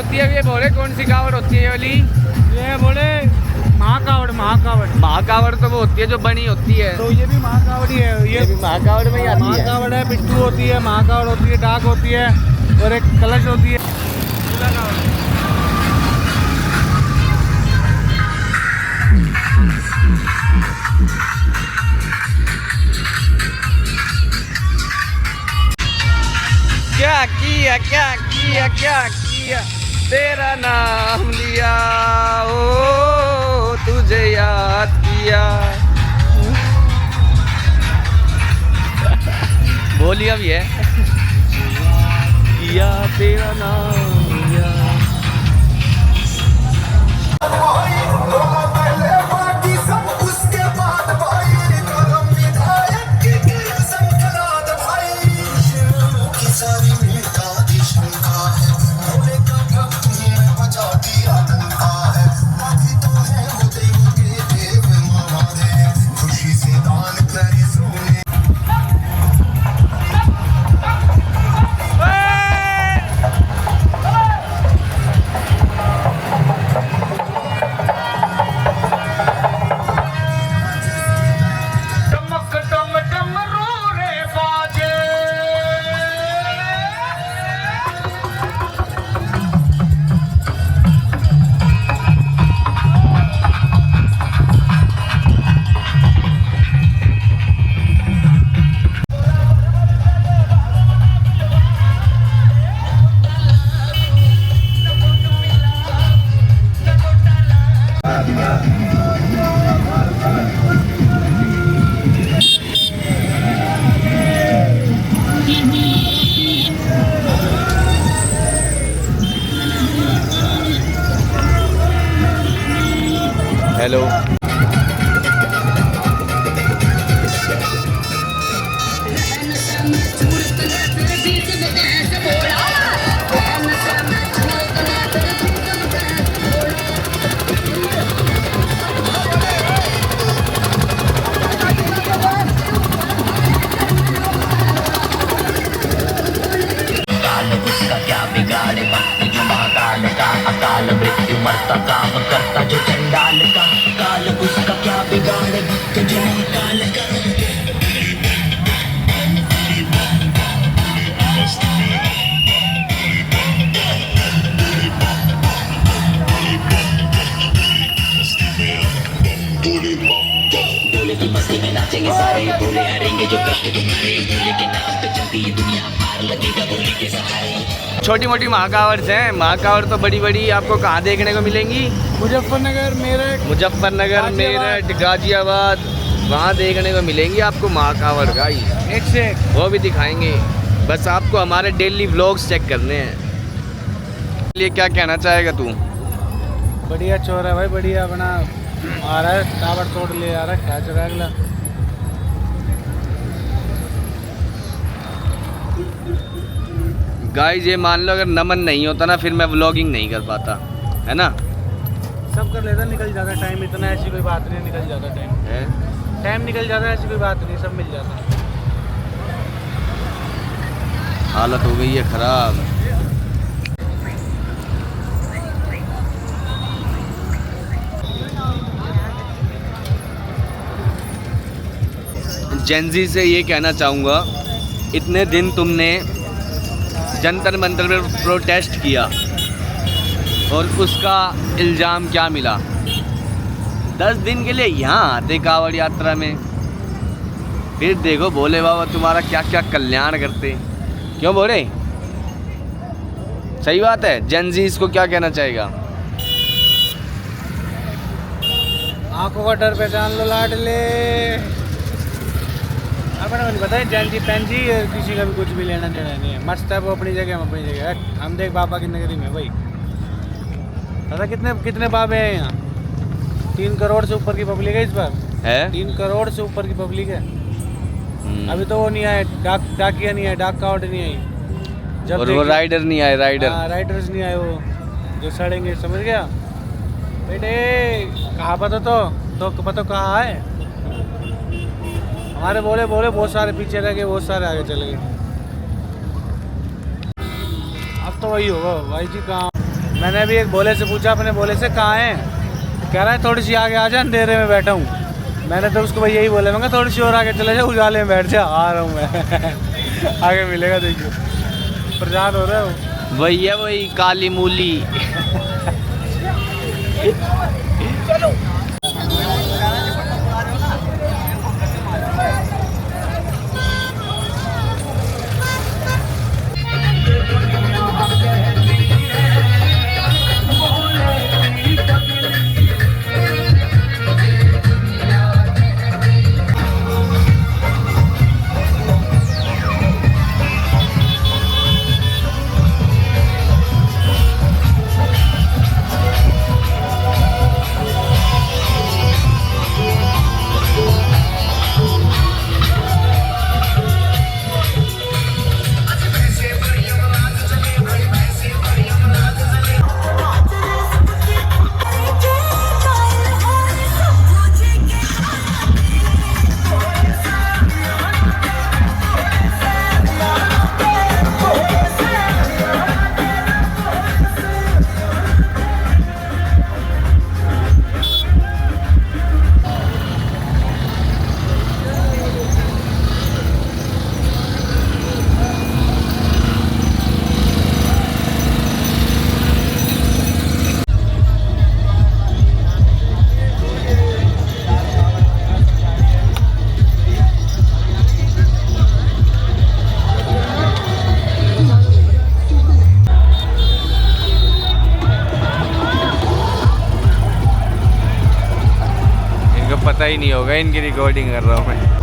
होती है ये बोले? कौन सी कावड़ होती है ये वाली? ये बोले महाकावड़। महाकावड़ महाकावड़ तो वो होती है जो बनी होती है। तो ये भी महाकावड़ ही है। ये भी महाकावड़ में ही आती है। महाकावड़ है, पिट्ठू होती है, महाकावड़ होती है, डाक होती है और एक कलश होती है। क्या किया क्या किया क्या किया, तेरा नाम लिया, ओ तुझे याद किया। बोलिए अब ये किया तेरा नाम लिया। हेलो अकाल मृत्यु मरता काम करता जो चंडाल का, काल उसका क्या बिगाड़े भक्त जो काल का। भोले की मस्ती में नाचेंगे सारे, भोले हारेंगे जो कष्ट तुम्हारे, भोले के नाम पे चलती है दुनिया, पार लगेगा भोले के सहारे। छोटी मोटी महाकावड़ हैं। महाकावड़ तो बड़ी बड़ी आपको कहाँ देखने को मिलेंगी? मुजफ्फरनगर, मेरठ, मुजफ्फरनगर, मेरठ, गाजियाबाद, वहाँ देखने को मिलेंगी आपको महाकावड़ का ही एक से एक। वो भी दिखाएंगे। बस आपको हमारे डेली व्लॉग्स चेक करने हैं। लिए क्या कहना चाहेगा तू? बढ़िया चोर है भाई, बढ़िया बना आ रहा है, टावर तोड़ ले आ रहा है, क्या चल रहा है अगला। गाइस ये मान लो अगर नमन नहीं होता ना फिर मैं व्लॉगिंग नहीं कर पाता, है ना? सब कर लेता, निकल जाता टाइम, इतना ऐसी कोई बात नहीं, निकल जाता टाइम है? टाइम निकल जाता, ऐसी कोई बात नहीं, सब मिल जाता। हालत हो गई है खराब। जेंजी से ये कहना चाहूँगा, इतने दिन तुमने जंतर मंतर में प्रोटेस्ट किया और उसका इल्ज़ाम क्या मिला? 10 दिन के लिए यहाँ आते कावड़ यात्रा में, फिर देखो भोले बाबा तुम्हारा क्या क्या कल्याण करते। क्यों बोले? सही बात है। जेंजी इसको क्या कहना चाहेगा? आंखों का डर पहचान लो लाडले। अपने को नहीं पता है जेंजी पेंजी किसी का भी कुछ भी लेना देना नहीं है। मस्त है वो अपनी जगह, हम अपनी जगह। हम देख बाबा की नगरी में भाई, पता कितने कितने बाबे हैं यहाँ? 3 करोड़ से ऊपर की पब्लिक है इस बार है। 3 करोड़ से ऊपर की पब्लिक है। अभी तो वो नहीं आए, डाकिया नहीं आए, डाक कावड़ नहीं आई, जब और वो राइडर नहीं आए, राइडर्स नहीं आए, वो जो सड़ेंगे, समझ गया बेटे? कहाँ पता तो पता कहाँ है? हमारे बोले बहुत सारे पीछे रह गए, बहुत सारे आगे चले गए। अब तो वही होगा भाई जी। कहाँ मैंने अभी एक भोले से पूछा, अपने भोले से कहाँ है, कह रहा है थोड़ी सी आगे आ जा, अंधेरे में बैठा हूँ। मैंने तो उसको भाई यही बोला, मैं थोड़ी सी और आगे चले जाओ, उजाले में बैठ जा, आ रहा हूँ मैं। आगे मिलेगा, देखिए परेशान हो रहा है वो। वही है, वही काली मूली। चलो पता ही नहीं होगा इनकी रिकॉर्डिंग कर रहा हूँ मैं।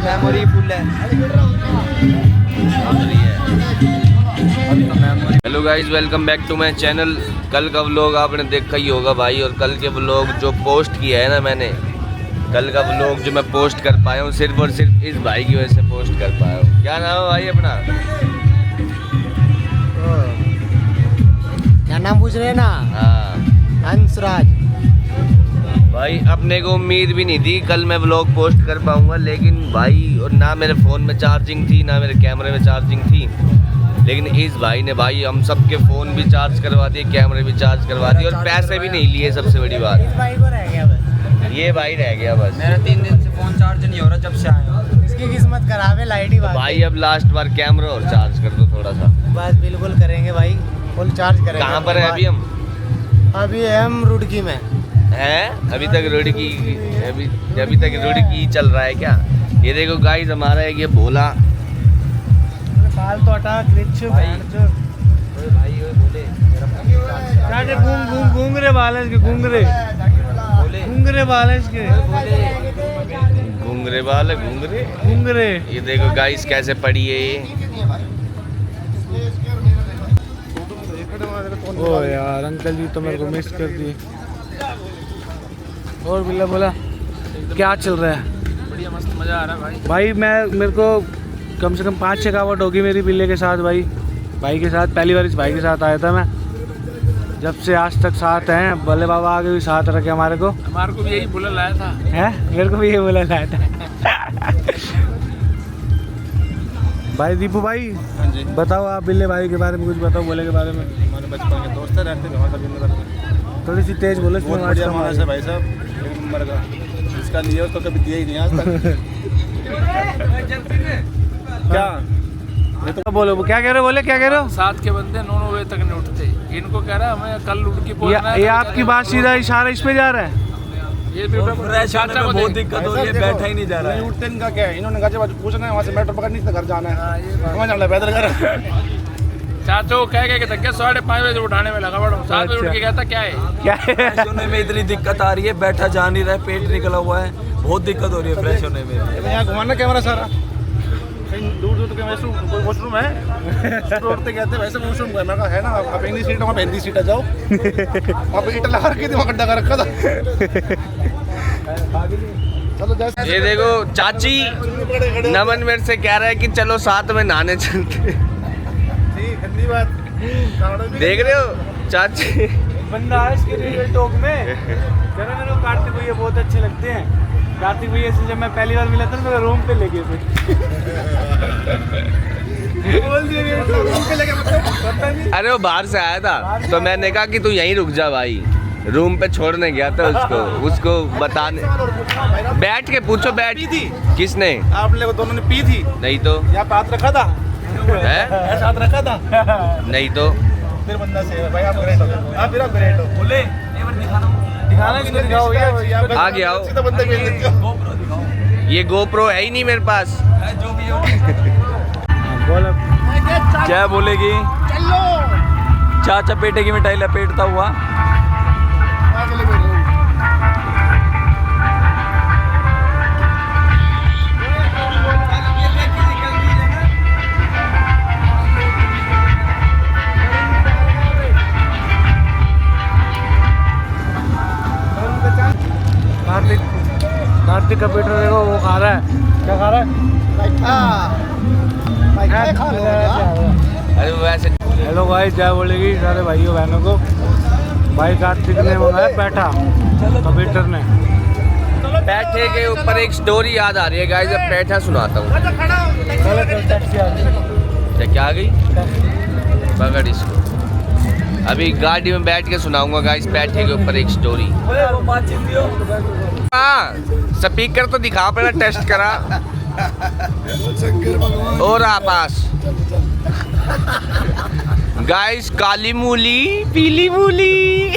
मेमोरी फुल है। Hello guys, welcome back to my channel. कल का व्लॉग आपने देखा ही होगा भाई, और कल के व्लॉग जो पोस्ट किया है ना मैंने, कल का व्लॉग जो मैं पोस्ट कर पाया हूँ सिर्फ और सिर्फ इस भाई की वजह से पोस्ट कर पाया हूँ। क्या नाम है भाई अपना? क्या नाम पूछ रहे हैं ना? हाँ, हंसराज। भाई अपने को उम्मीद भी नहीं थी कल मैं व्लॉग पोस्ट कर पाऊँगा, लेकिन भाई और ना मेरे फ़ोन में चार्जिंग थी ना मेरे कैमरे में चार्जिंग थी, लेकिन इस भाई ने भाई हम सबके फ़ोन भी चार्ज करवा दिए, कैमरे भी चार्ज करवा दिए, और पैसे भी नहीं लिए। सबसे बड़ी बात इस भाई को रह गया बस, ये भाई रह गया बस। मेरा 3 दिन से फ़ोन चार्ज नहीं हो रहा जब से आया। इसकी किस्मत खराब है, लाइट ही बात। भाई अब लास्ट बार कैमरा और चार्ज कर दो थोड़ा सा। बस बिल्कुल करेंगे भाई, फुल चार्ज करेंगे। कहाँ पर है अभी हम? अभी हम रुड़की में हैं, अभी तक रुड़की चल रहा है क्या? ये देखो गाइस, हमारा है ये भोला। बाल तो हटा, ग्लिच भाई। भाई बोले के घूंगरे बाल हैं इसके, घूंगरे बाल हैं इसके, घूंगरे वाले घूंगरे। घूंगरे। ये देखो गाइस कैसे पड़ी है ये। ओ यार अंकल जी तो मेरे को मिस कर दिए। और बिल्ला बोला क्या चल रहा है? बढ़िया मस्त मजा आ रहा है भाई। भाई मेरे को कम से कम 5-6 कावट होगी मेरी बिल्ले के साथ भाई के साथ। पहली बार इस भाई के साथ आया था मैं, जब से आज तक साथ हैं। भोले बाबा आगे भी साथ रखे हमारे को भी यही बुला लाया था है, मेरे को भी ये बोला लाया था। भाई दीपू भाई हाँ जी, बताओ आप बिल्ले भाई के बारे में कुछ बताओ, बोले के बारे में। हमारे बचपन के दोस्त रहते थे वहाँ कभी नजर। थोड़ी सी तेज बोलो, बहुत बढ़िया मानस है भाई साहब, एक नंबर का। इसका लिए उसको कभी दिया ही नहीं आज तक। क्या तो बोलो क्या कह रहे हो, बोले क्या कह रहे हो? साथ के बंदे 9 बजे तक नहीं उठते। इनको कह रहा है हमें कल उठ के पहुंचना है। ये आपकी बात सीधा इशारा इस पे जा रहा है। ये भी चाचा को बहुत दिक्कत हो रही है, बैठा ही नहीं जा रहा है। नहीं उठते इनका क्या है, इन्होंने कहा जब पूछना है वहाँ से मेट्रो पकड़नी है, घर जाना है, हमें जाना है पैदल घर। चाचा को कह के थक 5:30 बजे उठाने में लगा पड़ा। 7 बजे उठ के कहता क्या है क्या है? फ्रेश होने में इतनी दिक्कत आ रही है, बैठा जा नहीं रहा है, पेट निकला हुआ है, बहुत दिक्कत हो रही है फ्रेश होने में। यहाँ घुमाना कैमरा सारा कहीं दूर दूर तक वैसे कोई वॉशरूम है रोड पे कहते वैसे वॉशरूम है। मैं कहा है ना, आप हिंदी सीट वहाँ पे हिंदी सीट आ जाओ। वहाँ पे ईटा लगा रखी थी, वहाँ गड्ढा कर रखा था। चलो जैसे ये देखो चाची नमन मेरे से कह रहा है कि चलो साथ में नहाने चलते। ठीक गंदी बात। देख रहे हो चाची? बंदा है इसके रेलवे टॉक में कह रहा मेरे को कार्तिक भैया बहुत अच्छे लगते हैं। कार्तिक भैया से जब मैं पहली बार मिला था मेरे रूम पे ले गए थे। बोल दिए रूम पे लेके, पता नहीं। अरे वो बाहर से आया था तो मैंने कहा कि तू यहीं रुक जा भाई। रूम पे छोड़ने गया था उसको बताने। बैठ के पूछो, बैठ पी थी किसने? आप लोग दोनों ने पी थी? नहीं तो यहाँ पे हाथ रखा था, है? ऐसा हाथ रखा था। नहीं तो फिर बंदा से भाई आप ग्रेट हो, आप फिर आप ग्रेट हो। बोले दिखाना कि नहीं दिखाओ भैया। आगे आओ। सीधा बंदा भेज देते हो। ये गोप्रो है ही नहीं मेरे पास। बोलो क्या बोलेगी? चाचा पेटे की मिठाई लपेटता हुआ। आगे ले बैठ रहा हूँ। कार्तिक का बेटा देखो वो खा रहा है। क्या खा रहा है? अरे वैसे हेलो भाई, जय बोलेगी सारे भाइयों बहनों को। भाई कार्तिक ने मंगाया पैठा कंप्यूटर ने। पैठे के ऊपर एक स्टोरी याद आ रही है गाइस, जब पैठा सुनाता हूँ। क्या आ गई? पकड़ इसको। अभी गाड़ी में बैठ के सुनाऊंगा गाइस पैठे के ऊपर एक स्टोरी। हाँ स्पीकर तो दिखा, पहले टेस्ट करा। और आपास गाइस, काली मूली पीली मूली।